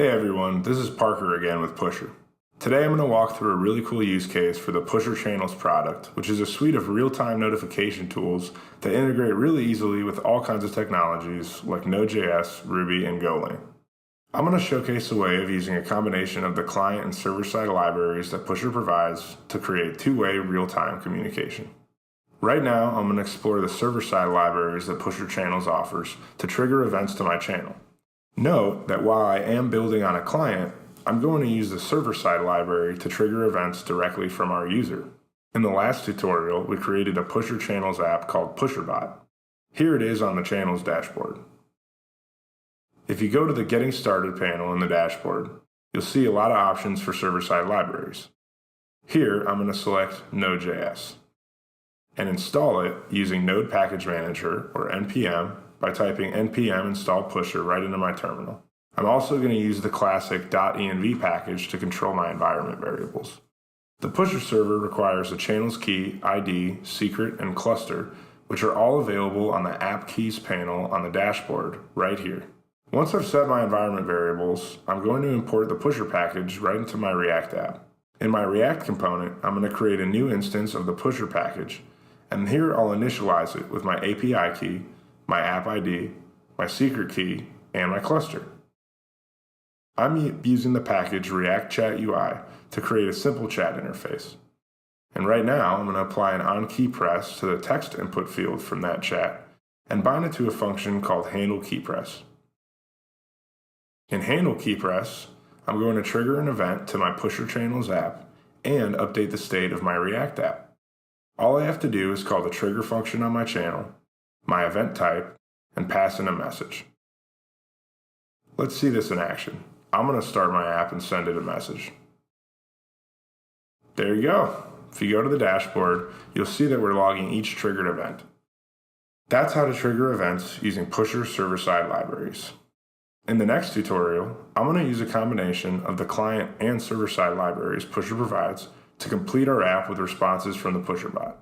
Hey everyone, this is Parker again with Pusher. Today I'm going to walk through a really cool use case for the Pusher Channels product, which is a suite of real-time notification tools that integrate really easily with all kinds of technologies like node.js, Ruby, and Golang. I'm going to showcase a way of using a combination of the client and server-side libraries that Pusher provides to create two-way real-time communication. Right now, I'm going to explore the server-side libraries that Pusher Channels offers to trigger events to my channel. Note that while I am building on a client, I'm going to use the server-side library to trigger events directly from our user. In the last tutorial, we created a Pusher Channels app called PusherBot. Here it is on the Channels dashboard. If you go to the Getting Started panel in the dashboard, you'll see a lot of options for server-side libraries. Here, I'm going to select Node.js and install it using Node Package Manager, or NPM, by typing npm install pusher right into my terminal. I'm also going to use the classic .env package to control my environment variables. The pusher server requires a channels key, ID, secret, and cluster, which are all available on the app keys panel on the dashboard right here. Once I've set my environment variables, I'm going to import the pusher package right into my React app. In my React component, I'm going to create a new instance of the pusher package, and here I'll initialize it with my API key, my app ID, my secret key, and my cluster. I'm using the package React Chat UI to create a simple chat interface. And right now, I'm going to apply an on-key press to the text input field from that chat and bind it to a function called handle key press. In handle key press, I'm going to trigger an event to my Pusher Channels app and update the state of my React app. All I have to do is call the trigger function on my channel, my event type, and pass in a message. Let's see this in action. I'm going to start my app and send it a message. There you go. If you go to the dashboard, you'll see that we're logging each triggered event. That's how to trigger events using Pusher server-side libraries. In the next tutorial, I'm going to use a combination of the client and server-side libraries Pusher provides to complete our app with responses from the PusherBot.